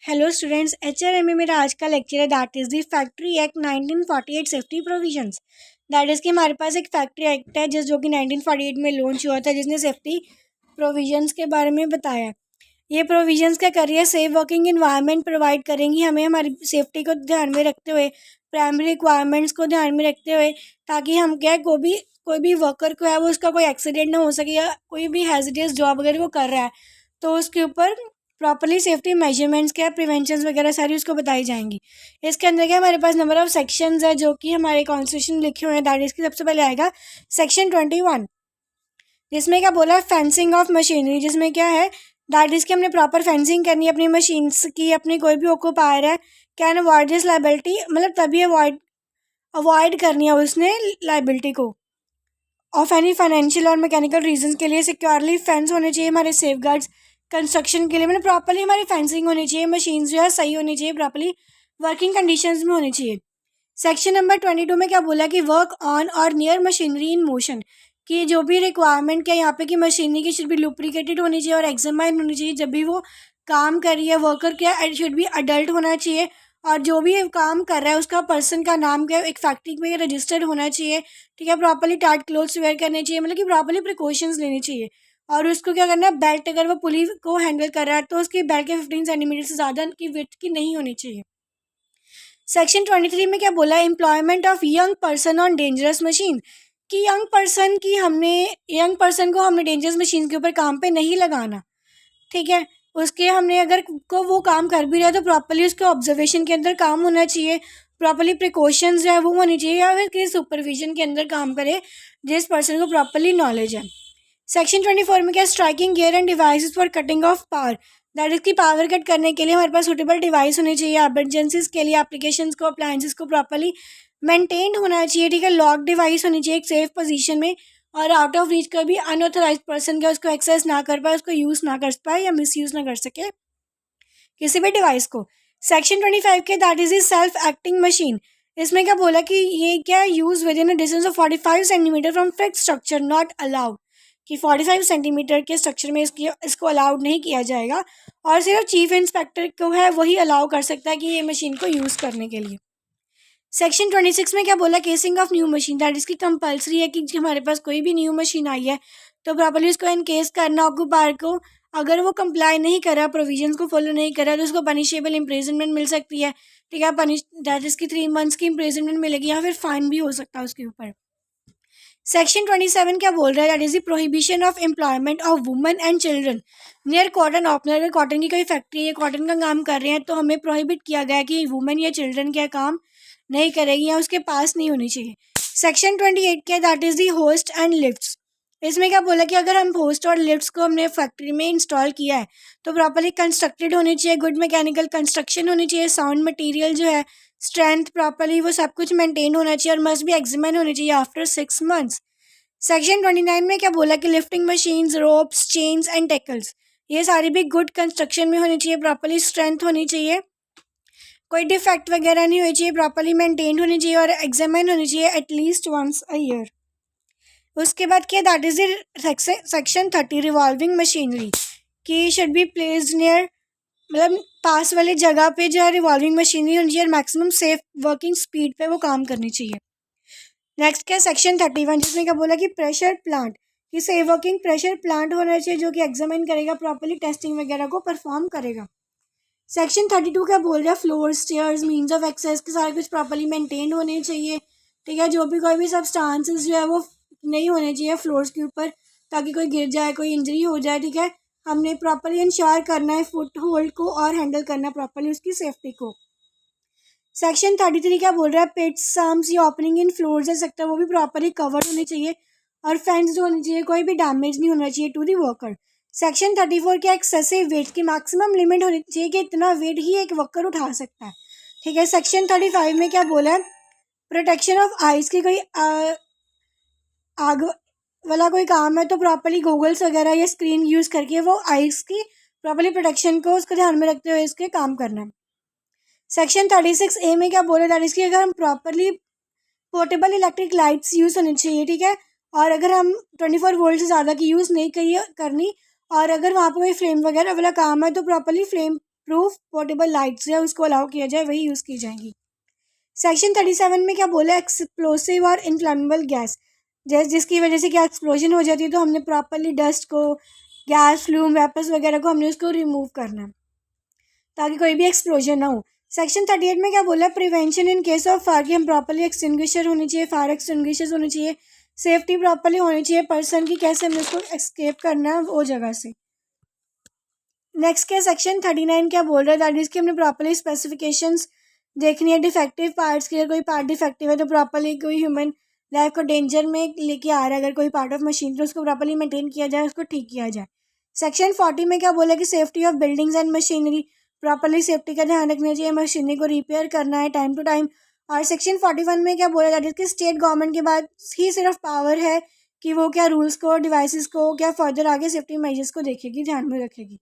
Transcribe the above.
Hello students, HRM में मेरा आज का लेक्चर है that is the factory act 1948 safety provisions. That is कि हमारे पास एक फैक्ट्री एक्ट है जो कि 1948 में लॉन्च हुआ था, जिसने सेफ्टी प्रोविजंस के बारे में बताया। ये प्रोविजंस क्या कर रही है, सेफ वर्किंग इन्वायरमेंट प्रोवाइड करेंगी हमें हमारी सेफ्टी को ध्यान में रखते हुए, प्राइमरी रिक्वायरमेंट्स को ध्यान में रखते हुए, ताकि हम क्या कोई भी वर्कर को है वो उसका कोई एक्सीडेंट ना हो सके, या कोई भी हैज़ियस जॉब अगर वो कर रहा है तो उसके ऊपर प्रॉपरली सेफ्टी मेजरमेंट्स क्या प्रिवेंशंस वगैरह सारी उसको बताई जाएंगी। इसके अंदर क्या हमारे पास नंबर ऑफ सेक्शंस है जो कि हमारे कॉन्स्टिट्यूशन लिखे हुए हैं। दैट इसकी सबसे पहले आएगा सेक्शन 21, जिसमें क्या बोला, फेंसिंग ऑफ मशीनरी, जिसमें क्या है दैट इज कि हमने प्रॉपर फेंसिंग करनी है अपनी मशीन्स की। अपनी कोई भी ऑक्यूपायर है कैन अवॉइड दिस लाइबिलिटी, मतलब तभी अवॉइड करनी है उसने लाइबिलिटी को ऑफ एनी फाइनेंशियल और मैकेनिकल रीजंस के लिए। सिक्योरली फेंस होने चाहिए हमारे सेफ गार्ड्स कंस्ट्रक्शन के लिए, मतलब प्रॉपरली हमारी फेंसिंग होनी चाहिए, मशीन्स जो है सही होनी चाहिए, प्रॉपरली वर्किंग कंडीशंस में होनी चाहिए। सेक्शन नंबर 22 में क्या बोला कि वर्क ऑन और नियर मशीनरी इन मोशन, कि जो भी रिक्वायरमेंट क्या यहाँ पे कि मशीनरी की शुड बी लुब्रिकेटेड होनी चाहिए और एग्जामाइन होनी चाहिए जब भी वो काम कर रही है। वर्कर क्या शुड बी अडल्ट होना चाहिए, और जो भी काम कर रहा है उसका पर्सन का नाम क्या एक फैक्ट्री में रजिस्टर्ड होना चाहिए। ठीक है, प्रॉपरली टाइट क्लोथ्स वेयर करने चाहिए, मतलब कि प्रॉपरली प्रिकॉशंस लेनी चाहिए। और उसको क्या करना है, बेल्ट अगर वो पुली को हैंडल कर रहा है तो उसकी बेल्ट के 15 सेंटीमीटर से ज़्यादा की विड्थ की नहीं होनी चाहिए। सेक्शन 23 में क्या बोला, employment of young person on dangerous machine, कि यंग पर्सन को हमने डेंजरस मशीन के ऊपर काम पे नहीं लगाना। ठीक है, उसके हमने अगर को वो काम कर भी रहा है तो प्रॉपरली उसके ऑब्जर्वेशन के अंदर काम होना चाहिए, प्रॉपरली प्रिकॉशंस जो है वो होनी चाहिए, या फिर किसी सुपरविजन के अंदर काम करे जिस पर्सन को प्रॉपरली नॉलेज है। सेक्शन 24 में क्या, striking gear end devices for cutting of power, that is की पावर कट करने के लिए हमारे पास सुटेबल डिवाइस होने चाहिए। एमरजेंसीज के लिए एप्लीकेशंस को अप्लायंसेस को प्रॉपरली मेंटेन होना चाहिए। ठीक है, लॉक डिवाइस होनी चाहिए एक सेफ पोजीशन में, और आउट ऑफ रीच का भी अनऑथराइज पर्सन का उसको एक्सेस ना कर पाए, उसको यूज़ ना कर पाए या मिस यूज़ ना कर सके किसी भी डिवाइस को। सेक्शन 25 के that is self acting machine, इसमें क्या बोला कि ये क्या use with in a distance of 45 centimetre from fixed structure not allowed, कि 45 सेंटीमीटर के स्ट्रक्चर में इसको अलाउड नहीं किया जाएगा, और सिर्फ चीफ इंस्पेक्टर को है वही अलाउ कर सकता है कि ये मशीन को यूज़ करने के लिए। सेक्शन 26 में क्या बोला, casing of new machine, that इसकी कंपलसरी है कि हमारे पास कोई भी न्यू मशीन आई है तो प्रॉपरली उसको इनकेस करना ऑक्यूपायर को। अगर वो कंप्लाई नहीं करा, प्रोविजंस को फॉलो नहीं करा, तो उसको पनिशेबल इम्प्रिजनमेंट मिल सकती है। ठीक है, दैट इसकी 3 मंथ्स की इम्प्रिजनमेंट मिलेगी, या फिर फाइन भी हो सकता है उसके ऊपर। सेक्शन 27 क्या बोल रहा है, that is the prohibition of employment of women and children near cotton opener. अगर कॉटन की कोई फैक्ट्री है, कॉटन का काम कर रहे हैं, तो हमें प्रोहिबिट किया गया है कि वुमेन या चिल्ड्रन क्या काम नहीं करेगी या उसके पास नहीं होनी चाहिए। सेक्शन 28 क्या, that is the host and lifts, इसमें क्या बोला कि अगर हम होस्ट और लिफ्ट्स को हमने फैक्ट्री में इंस्टॉल किया है तो प्रॉपरली कंस्ट्रक्टेड होनी चाहिए, गुड मैकेनिकल कंस्ट्रक्शन होनी चाहिए, साउंड मटेरियल जो है स्ट्रेंथ प्रॉपरली वो सब कुछ मेंटेन होना चाहिए, और मस्ट भी एग्जामिन होनी चाहिए आफ्टर 6 मंथ्स। सेक्शन 29 में क्या बोला कि lifting machines, ropes, chains and tackles, ये सारी भी गुड कंस्ट्रक्शन में होनी चाहिए, प्रॉपरली स्ट्रेंथ होनी चाहिए, कोई डिफेक्ट वगैरह नहीं होनी चाहिए, प्रॉपरली मेंटेन होनी चाहिए और एग्जामिन होनी चाहिए एटलीस्ट वंस अ ईयर। उसके बाद क्या, that is section 30 revolving machinery, की शुड बी प्लेस्ड नियर, मतलब पास वाली जगह पे जो है रिवॉल्विंग मशीनरी होनी चाहिए और मैक्सिमम सेफ वर्किंग स्पीड पे वो काम करनी चाहिए। नेक्स्ट क्या, सेक्शन 31, जिसमें क्या बोला कि प्रेशर प्लांट, कि सेफ वर्किंग प्रेशर प्लांट होना चाहिए जो कि एग्जामिन करेगा, प्रॉपरली टेस्टिंग वगैरह को परफॉर्म करेगा। सेक्शन 32 क्या बोल रहा है, floor, stairs, means of access के सारे कुछ प्रॉपरली मेंटेन होने चाहिए। ठीक है, जो भी कोई भी सब्सटेंसेस जो है वो नहीं होने चाहिए फ्लोर्स के ऊपर, ताकि कोई गिर जाए, कोई इंजरी हो जाए। ठीक है, हमने प्रॉपरली इंश्योर करना है फुट होल्ड को और हैंडल करना प्रॉपरली उसकी सेफ्टी को। सेक्शन 33 क्या बोल रहा है, पिट्स, सम्स या ओपनिंग इन फ्लोर्स है सकता है वो भी प्रॉपरली कवर्ड होनी चाहिए, और फेंस्ड होनी चाहिए, कोई भी डैमेज नहीं होना चाहिए टू दी वर्कर। सेक्शन 34 क्या, एक्सेसिव वेट की मैक्सिमम लिमिट होनी चाहिए कि इतना वेट ही एक वर्कर उठा सकता है। ठीक है, सेक्शन 35 में क्या बोला है, प्रोटेक्शन ऑफ आइज की, कोई आग वाला कोई काम है तो प्रॉपरली गूगल्स वगैरह या स्क्रीन यूज़ करके वो आइज की प्रॉपरली प्रोटेक्शन को उसको ध्यान में रखते हुए इसके काम करना है। सेक्शन 36A में क्या बोला, दैट इसकी अगर हम properly portable electric lights use होनी चाहिए। ठीक है, और अगर हम 24 वोल्ट से ज़्यादा की यूज़ नहीं करनी, और अगर वहाँ पर कोई फ्लेम वगैरह वाला काम है तो properly flame proof portable lights है उसको अलाउ किया जाए, वही यूज़ की जाएंगी। सेक्शन 37 में क्या बोला, एक्सप्लोसिव और इन्फ्लेमेबल गैस, जिसकी वजह से क्या एक्सप्लोजन हो जाती है, तो हमने प्रॉपरली डस्ट को, गैस फ्लूम वेपर्स वगैरह को हमने उसको रिमूव करना है ताकि कोई भी एक्सप्लोजन ना हो। सेक्शन 38 में क्या बोला, prevention in case of fire, की हम प्रॉपरली एक्सटिंग्विशर होनी चाहिए, फायर एक्सटिंग्विशर्स होनी चाहिए, सेफ्टी प्रॉपरली होनी चाहिए पर्सन की, कैसे हमें उसको एस्केप करना है वो जगह से। नेक्स्ट क्या सेक्शन 39 क्या बोल रहा है, दैट इज़ कि हमने प्रॉपरली स्पेसिफिकेशंस देखनी है डिफेक्टिव पार्ट्स की। अगर कोई पार्ट डिफेक्टिव है तो प्रॉपरली कोई ह्यूमन लाइफ को डेंजर में लेके आ रहा है, अगर कोई पार्ट ऑफ मशीन तो उसको प्रॉपरली मेंटेन किया जाए, उसको ठीक किया जाए। सेक्शन 40 में क्या बोला कि safety of buildings and machinery, properly safety का ध्यान रखना चाहिए, मशीनरी को रिपेयर करना है टाइम टू टाइम। और सेक्शन 41 में क्या बोला जाता है कि स्टेट गवर्नमेंट के बाद ही सिर्फ पावर है कि वो क्या रूल्स को, डिवाइसेस को क्या फर्दर आगे सेफ्टी मेजर्स को देखेगी, ध्यान में रखेगी।